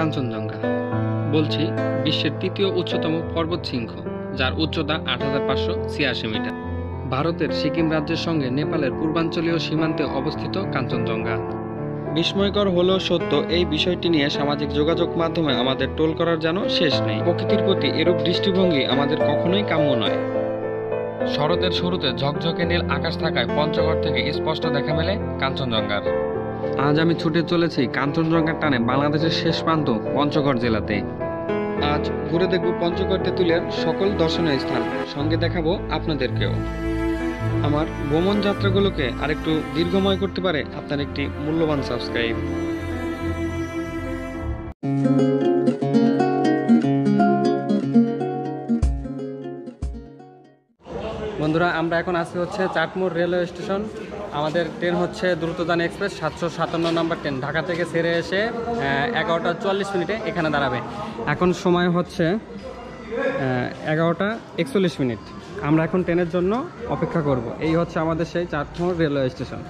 কাঞ্চনজঙ্ঘা। বলছি বিশ্বের তৃতীয় উচ্চতম পর্বত শৃঙ্গ, যার উচ্চতা ৮৫৮৬ মিটার। ভারতের সিকিম রাজ্যের সঙ্গে নেপালের পূর্বাঞ্চলীয় সীমান্তে অবস্থিত কাঞ্চনজঙ্ঘা। বিস্ময়কর হলেও সত্য, এই বিষয়টি নিয়ে সামাজিক যোগাযোগ মাধ্যমে আমাদের টোল করার যেন শেষ নেই। প্রকৃতির প্রতি এরূপ দৃষ্টিভঙ্গি আমাদের কখনোই কাম্য নয়। শরতের শুরুতে ঝকঝকে নীল আকাশ থাকায় পঞ্চগড় থেকে স্পষ্ট দেখা মেলে কাঞ্চনজঙ্ঘার। আজ আমি ছুটে চলেছি কাঞ্চনজঙ্ঘার টানে বাংলাদেশের শেষ প্রান্ত পঞ্চগড় জেলাতে। আজ ঘুরে দেখব পঞ্চগড় তেঁতুলিয়ার সকল দর্শনীয় স্থান, সঙ্গে দেখাবো আপনাদেরকেও। আমার ভ্রমণ যাত্রাগুলোকে আরেকটু দীর্ঘময় করতে পারে আপনার একটি মূল্যবান সাবস্ক্রাইব। বন্ধুরা, আমরা এখন আছি হচ্ছে চাটমোড় রেলওয়ে স্টেশন। আমাদের ট্রেন হচ্ছে দ্রুতযান এক্সপ্রেস 757 নম্বর ট্রেন। ঢাকা থেকে ছেড়ে এসে 11টা 44 মিনিটে এখানে দাঁড়াবে। এখন সময় হচ্ছে 11টা 41 মিনিট। আমরা এখন ট্রেনের জন্য অপেক্ষা করব। এই হচ্ছে আমাদের সেই চাটমোড় রেলওয়ে স্টেশন।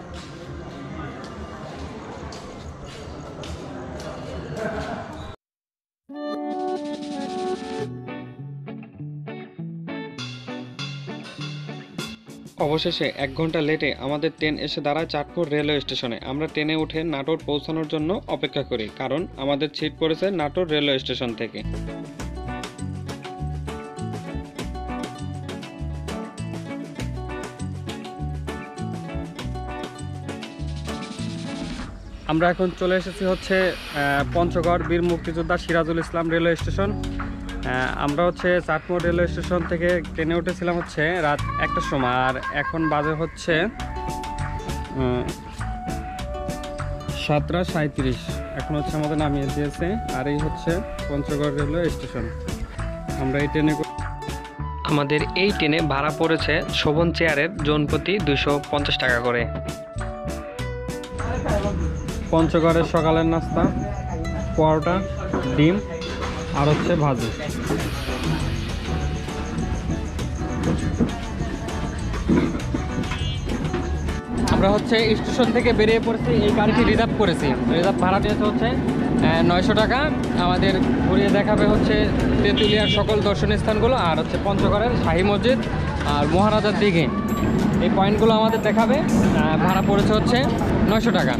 অবশেষে 1 ঘন্টা লেটে আমাদের ট্রেন এসে দাঁড়ায় চাটমোড় রেলওয়ে স্টেশনে। আমরা ট্রেনে উঠে নাটোর পৌঁছানোর জন্য অপেক্ষা করি, কারণ আমাদের সিট পড়েছে নাটোর রেলওয়ে স্টেশন থেকে। আমরা এখন চলে এসেছি হচ্ছে পঞ্চগড় বীর মুক্তিযোদ্ধা সিরাজুল ইসলাম রেলওয়ে স্টেশন। আমরা হচ্ছে চাটমোড় রেলওয়ে স্টেশন থেকে ট্রেনে উঠেছিলাম হচ্ছে রাত 1টার সময়, আর এখন বাজে হচ্ছে 7:37। এখন হচ্ছে আমাদের নামিয়ে দিয়েছে। আর এই হচ্ছে পঞ্চগড় রেলওয়ে স্টেশন। আমরা এই ট্রেনে আমাদের এই ট্রেনে ভাড়া পড়েছে শোভন চেয়ারের জনপ্রতি 250 টাকা করে। পঞ্চগড়ের সকালের নাস্তা পরোটা, ডিম আর হচ্ছে ভাজি। আমরা হচ্ছে স্টেশন থেকে বেরিয়ে পড়েছি। এই গাড়িটি রিজার্ভ করেছি। রিজার্ভ ভাড়া দিয়েছে হচ্ছে 900 টাকা। আমাদের ঘুরিয়ে দেখাবে হচ্ছে তেঁতুলিয়ার সকল দর্শনীয় স্থানগুলো, আর হচ্ছে পঞ্চগড়ের শাহী মসজিদ আর মহারাজার দিঘি। এই পয়েন্টগুলো আমাদের দেখাবে। ভাড়া পড়েছে হচ্ছে 900 টাকা।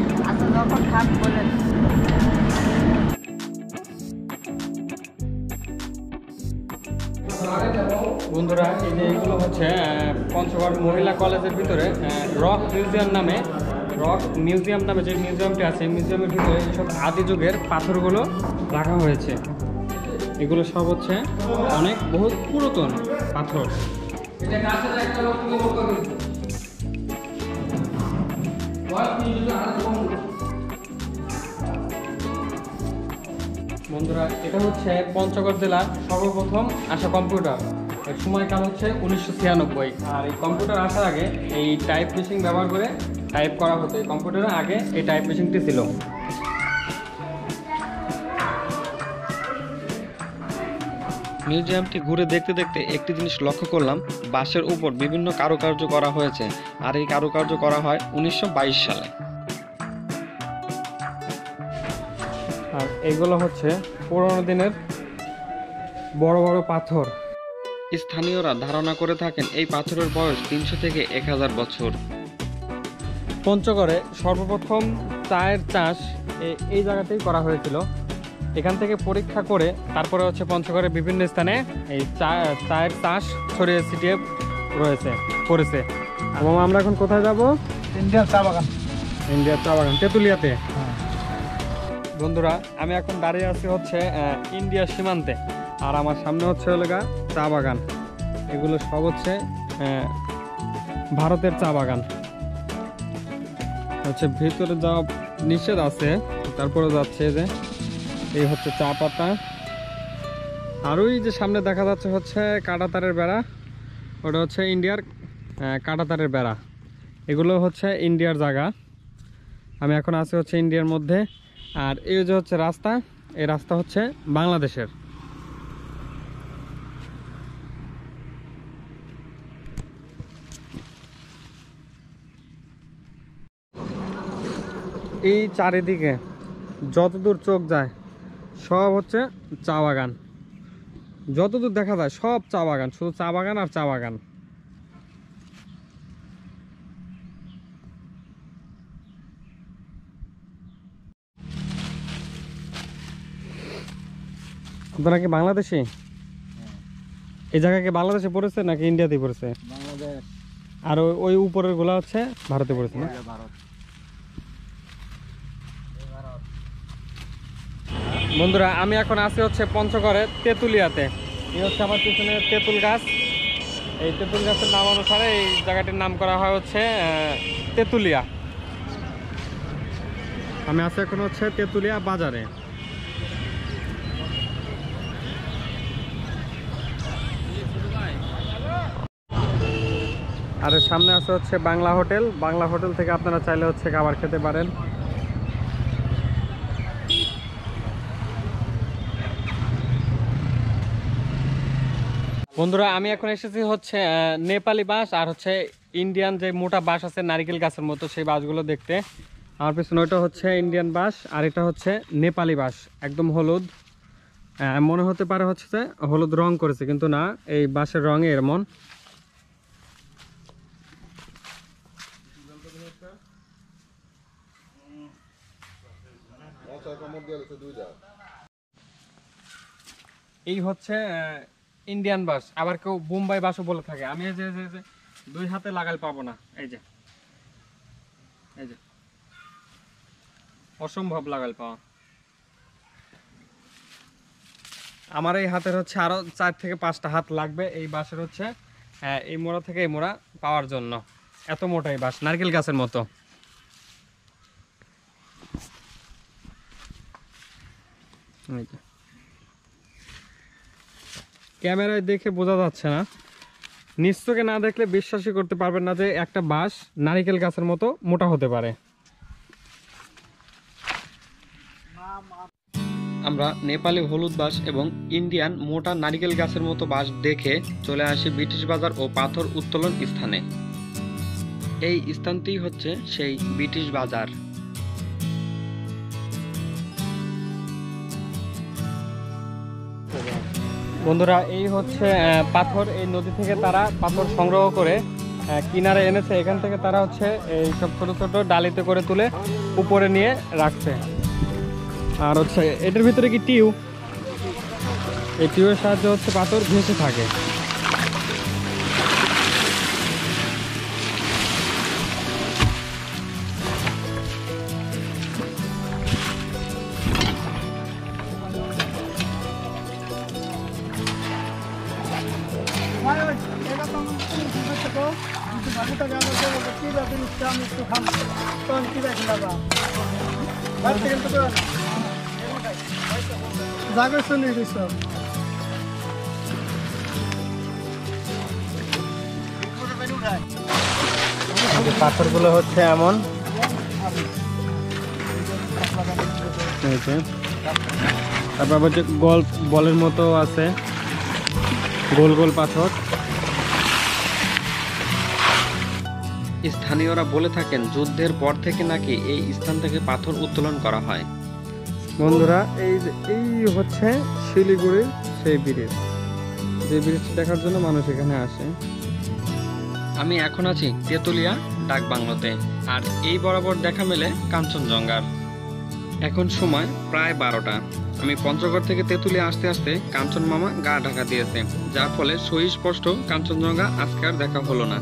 বন্ধুরা, এই যে এইগুলো হচ্ছে পঞ্চগড় মহিলা কলেজের ভিতরে রক মিউজিয়াম নামে যে মিউজিয়ামটি আছে, এই মিউজিয়ামের ভিতরে এইসব আদি যুগের পাথরগুলো রাখা হয়েছে। এগুলো সব হচ্ছে অনেক বহুত পুরাতন পাথর। বন্ধুরা, এটা হচ্ছে পঞ্চগড় জেলার সর্বপ্রথম আসা কম্পিউটার। এর সময়কাল হচ্ছে 1996। আর এই কম্পিউটার আসার আগে এই টাইপ মেশিন ব্যবহার করে টাইপ করা হতো। এই কম্পিউটারের আগে এই টাইপ মেশিনটি ছিল। মিউজিয়ামটি ঘুরে দেখতে দেখতে একটি জিনিস লক্ষ্য করলাম, বাঁশের উপর বিভিন্ন কারুকার্য করা হয়েছে। আর এই কারুকার্য করা হয় 1922 সালে। আর এগুলো হচ্ছে পুরোনো দিনের বড় বড় পাথর। স্থানীয়রা ধারণা করে থাকেন এই পাথরের বয়স 300 থেকে 1000 বছর। পঞ্চগড়ে সর্বপ্রথম চায়ের চাষ এই জায়গাতেই করা হয়েছিল। এখান থেকে পরীক্ষা করে তারপরে হচ্ছে পঞ্চগড়ের বিভিন্ন স্থানে এই চায়ের চাষ ছড়িয়ে ছিটিয়ে করেছে। এবং আমরা এখন কোথায় যাব? ইন্ডিয়ার চা বাগান তেঁতুলিয়াতে। বন্ধুরা, আমি এখন দাঁড়িয়ে আছি হচ্ছে ইন্ডিয়ার সীমান্তে। আর আমার সামনে হচ্ছে চা বাগান। এগুলো সব হচ্ছে ভারতের চা বাগান। হচ্ছে ভিতরে যাওয়া নিষেধ আছে, তারপরে যাচ্ছে যে এই হচ্ছে চা পাতা। আর ওই যে সামনে দেখা যাচ্ছে হচ্ছে কাঁটাতারের বেড়া, ওটা হচ্ছে ইন্ডিয়ার কাঁটাতারের বেড়া। এগুলো হচ্ছে ইন্ডিয়ার জায়গা। আমি এখন আছি হচ্ছে ইন্ডিয়ার মধ্যে। আর এই যে হচ্ছে রাস্তা, এই রাস্তা হচ্ছে বাংলাদেশের। এই চারিদিকে যতদূর চোখ যায় সব হচ্ছে চা বাগান, যতদূর দেখা যায় সব চা বাগান, শুধু চা বাগান আর চা বাগান। আপনারা কি বাংলাদেশি? এই জায়গা কি বাংলাদেশে পড়েছে নাকি ইন্ডিয়াতে পড়েছে? বাংলাদেশ। আর ওই উপরের গুলা হচ্ছে ভারতে পড়েছে না? ভারত। বন্ধুরা আমি এখন আছি হচ্ছে পঞ্চগড়ে তেঁতুলিয়াতে। এই হচ্ছে আমার পিছনে তেঁতুল গাছ। এই তেঁতুল গাছের নাম অনুসারে এই জায়গাটির নাম করা হয় হচ্ছে তেঁতুলিয়া। আমি আছি এখন হচ্ছে তেঁতুলিয়া বাজারে। আর এর সামনে আছে হচ্ছে বাংলা হোটেল। বাংলা হোটেল থেকে আপনারা চাইলে হচ্ছে খাবার খেতে পারেন। বন্ধুরা আমি এখন এসেছি হচ্ছে নেপালি বাঁশ আর হচ্ছে ইন্ডিয়ান যে মোটা বাঁশ আছে নারিকেল গাছের মতো, সেই বাঁশগুলো দেখতে। আমার পিছনে ওইটা হচ্ছে ইন্ডিয়ান বাঁশ আর এটা হচ্ছে নেপালি বাঁশ, একদম হলুদ। মনে হতে পারে হচ্ছে যে হলুদ রং করেছে, কিন্তু না, এই বাঁশের রঙে এমন। এই হচ্ছে ইন্ডিয়ান বাঁশ, আবার কেউ বোম্বাই বাঁশও বলে থাকে। আমি এই যে দুই হাতে লাগাল পাবো না, এই যে এই যে অসম্ভব লাগাল পাওয়া। আমার এই হাতের হচ্ছে আরো 4 থেকে 5টা হাত লাগবে এই বাঁশের হচ্ছে এই মোড়া থেকে এই মোড়া পাওয়ার জন্য। এত মোটা এই বাঁশ, নারকেল গাছের মতো। ক্যামেরায় দেখে বোঝা যাচ্ছে না, নিজ চোখে না দেখলে বিশ্বাসই করতে পারবেন না যে একটা বাঁশ নারিকেল গাছের মতো মোটা হতে পারে। আমরা নেপালি হলুদ বাঁশ এবং ইন্ডিয়ান মোটা নারিকেল গাছের মতো বাঁশ দেখে চলে আসি ব্রিটিশ বাজার ও পাথর উত্তোলন স্থানে। এই স্থানটি হচ্ছে সেই ব্রিটিশ বাজার। বন্ধুরা এই হচ্ছে পাথর, এই নদী থেকে তারা পাথর সংগ্রহ করে কিনারে এনেছে। এখান থেকে তারা হচ্ছে এই সব ছোট ছোট ডালিতে করে তুলে উপরে নিয়ে রাখছে। আর হচ্ছে এটার ভিতরে কি টিউ, এই টিউয়ের সাহায্যে হচ্ছে পাথর ভেসে থাকে। পাথরগুলো হচ্ছে এমন, তারপর হচ্ছে গল্ফ বলের মতো আছে, গোল গোল পাথর। স্থানীয়রা বলে থাকেন যুদ্ধের পর থেকে নাকি এই স্থান থেকে পাথর উত্তোলন করা হয়। বন্ধুরা এই হচ্ছে শিলিগুড়ির সেই ব্রিজ, যে ব্রিজটি দেখার জন্য মানুষ এখানে আসে। আমি এখন আছি তেঁতুলিয়া ডাক বাংলোতে, আর এই বরাবর দেখা মেলে কাঞ্চনজঙ্ঘার। এখন সময় প্রায় 12টা। আমি পঞ্চগড় থেকে তেঁতুলিয়া আসতে আসতে কাঞ্চন মামা গা ঢাকা দিয়েছে, যার ফলে সুস্পষ্ট কাঞ্চনজঙ্ঘা আজকে আর দেখা হলো না।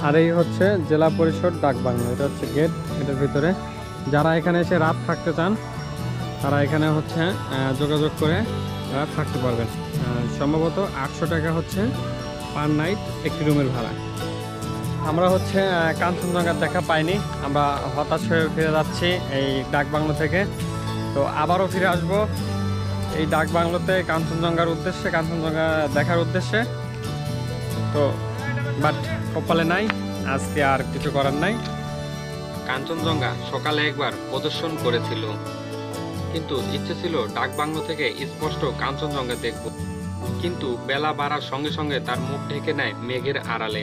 আর এই হচ্ছে জেলা পরিষদ ডাক বাংলো, এটা হচ্ছে গেট। এটার ভিতরে যারা এখানে এসে রাত থাকতে চান তারা এখানে হচ্ছে যোগাযোগ করে রাত থাকতে পারবেন। সম্ভবত 800 টাকা হচ্ছে পার নাইট একটি রুমের ভাড়া। আমরা হচ্ছে কাঞ্চনজঙ্ঘার দেখা পাইনি, আমরা হতাশ হয়ে ফিরে যাচ্ছি এই ডাক বাংলো থেকে। তো আবারও ফিরে আসবো এই ডাক বাংলোতে কাঞ্চনজঙ্ঘার উদ্দেশ্যে, কাঞ্চনজঙ্ঘা দেখার উদ্দেশ্যে। তো বাট কপালে নাই, আজকে আর কিছু করার নাই। কাঞ্চনজঙ্ঘা সকালে একবার প্রদর্শন করেছিল, কিন্তু ইচ্ছে ছিল ডাক বাংলো থেকে স্পষ্ট কাঞ্চনজঙ্ঘা দেখব, কিন্তু বেলা বাড়ার সঙ্গে সঙ্গে তার মুখ ঢেকে নেয় মেঘের আড়ালে।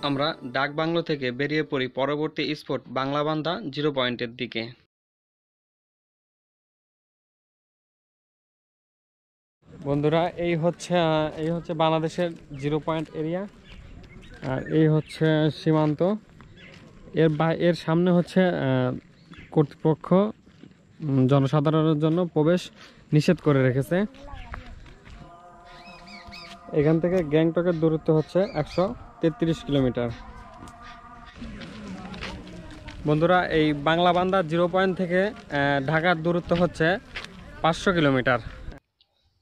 আমরা ডাক বাংলো থেকে বেরিয়ে পড়ি পরবর্তী স্পট বাংলাবান্ধা 0 পয়েন্টের দিকে। বন্ধুরা এই হচ্ছে বাংলাদেশের 0 পয়েন্ট এরিয়া, আর এই হচ্ছে সীমান্ত। এর সামনে হচ্ছে কর্তৃপক্ষ জনসাধারণের জন্য প্রবেশ নিষেধ করে রেখেছে। এখান থেকে গ্যাংটকের দূরত্ব হচ্ছে 133 কিলোমিটার। বন্ধুরা, এই বাংলাবান্ধা 0 পয়েন্ট থেকে ঢাকার দূরত্ব হচ্ছে 500 কিলোমিটার।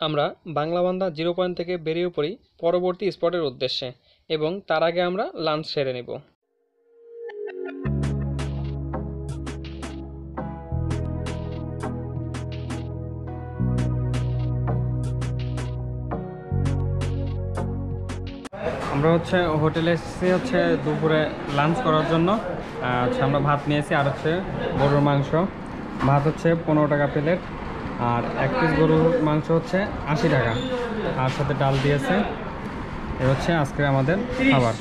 আমরা বাংলাবান্ধা 0 পয়েন্ট থেকে বেরিয়ে পড়ি পরবর্তী স্পটের উদ্দেশ্যে, এবং তার আগে আমরা লাঞ্চ সেরে নেব। আমরা হোটেলে এসেছি দুপুরে লাঞ্চ করার জন্য। আমরা ভাত নিয়েছি, আর গরুর মাংস। ভাত 15 টাকা প্লেট, আর 1 পিস গরুর মাংস 80 টাকা, আর সাথে ডাল দিয়েছে। এ আজকে আমাদের খাবার।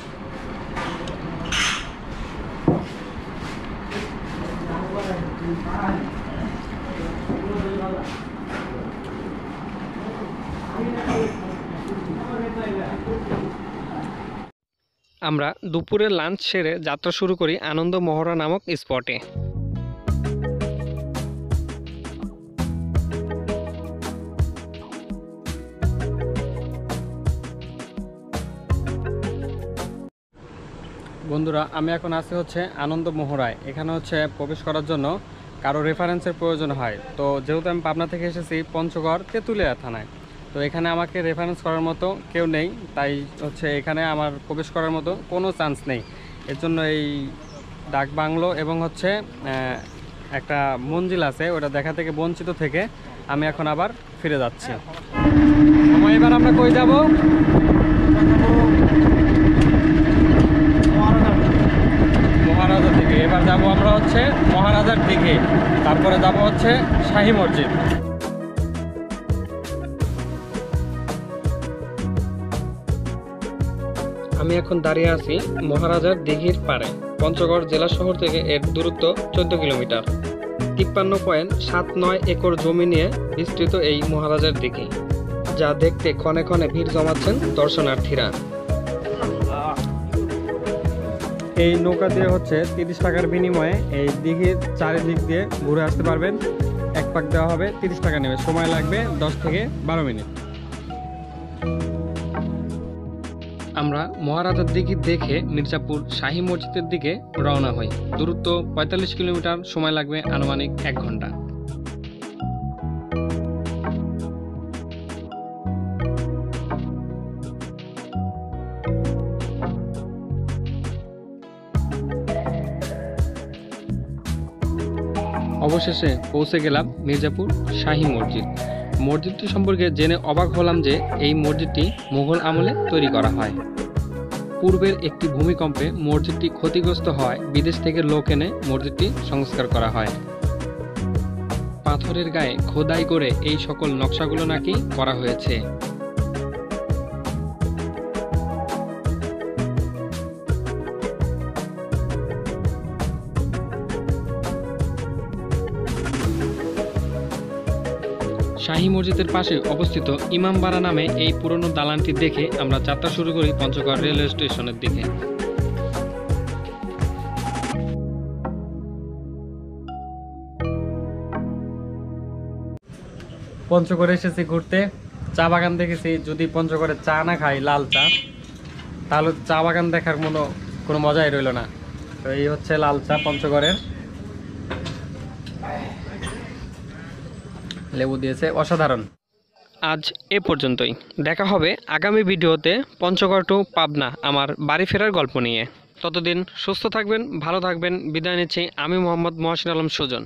আমরা দুপুরে লাঞ্চ সেরে যাত্রা শুরু করি আনন্দ মহড়া নামক স্পটে। বন্ধুরা, আমি এখন আছি আনন্দ মহড়ায়। এখানে প্রবেশ করার জন্য কারো রেফারেন্সের প্রয়োজন হয়। তো যেহেতু আমি পাবনা থেকে এসেছি পঞ্চগড় তেঁতুলিয়া থানায়, তো এখানে আমাকে রেফারেন্স করার মতো কেউ নেই। তাই এখানে আমার প্রবেশ করার মতো কোনো চান্স নেই। এর জন্য এই ডাক বাংলো এবং একটা মঞ্জিল আছে, ওটা দেখা থেকে বঞ্চিত থেকে আমি এখন আবার ফিরে যাচ্ছি। এবার আমরা কই যাব? মহারাজার দিকে। এবার যাব আমরা মহারাজার দিকে, তারপরে যাব শাহী মসজিদ। আমি এখন দাঁড়িয়ে আছি মহারাজার দিঘির পাড়ে। পঞ্চগড় জেলা শহর থেকে এর দূরত্ব 14 কিলোমিটার। 53.79 একর জমি নিয়ে বিস্তৃত এই মহারাজার দিঘি, যা দেখতে ক্ষণে ক্ষণে ভিড় জমাচ্ছেন দর্শনার্থীরা। এই নৌকা দিয়ে 30 টাকার বিনিময়ে এই দিঘির চারিদিক দিয়ে ঘুরে আসতে পারবেন। এক পাক দেওয়া হবে, 30 টাকা নেবে। সময় লাগবে 10 থেকে 12 মিনিট। আমরা মহারাজার দিঘি দেখে মির্জাপুর শাহী মসজিদের দিকে রওনা হই। দূরত্ব 45 কিলোমিটার, সময় লাগবে আনুমানিক 1 ঘন্টা। অবশেষে পৌঁছে গেলাম মির্জাপুর শাহী মসজিদ। মসজিদটি সম্পর্কে জেনে অবাক হলাম যে এই মসজিদটি মুঘল আমলে তৈরি করা হয়। পূর্বের একটি ভূমিকম্পে মসজিদটি ক্ষতিগ্রস্ত হয়, বিদেশ থেকে লোক এনে মসজিদটি সংস্কার করা হয়। পাথরের গায়ে খোদাই করে এই সকল নকশাগুলো নাকি করা হয়েছে। শাহী মসজিদের পাশে অবস্থিত ইমামবাড়া নামে এই পুরনো দালানটি দেখে আমরা যাত্রা শুরু করি পঞ্চগড় রেলওয়ে স্টেশনের দিকে। পঞ্চগড়ে এসেছি ঘুরতে, চা বাগান দেখেছি। যদি পঞ্চগড়ে চা না খাই, লাল চা, তাহলে চা বাগান দেখার কোনো মজাই রইল না। তো এই লাল চা পঞ্চগড়ের। লেবু দিয়েছে, অসাধারণ। আজ এ পর্যন্তই। দেখা হবে আগামী ভিডিওতে পঞ্চগড় টু পাবনা আমার বাড়ি ফেরার গল্প নিয়ে। ততদিন সুস্থ থাকবেন, ভালো থাকবেন। বিদায় নিচ্ছি আমি মোহাম্মদ মহসিন আলম সুজন।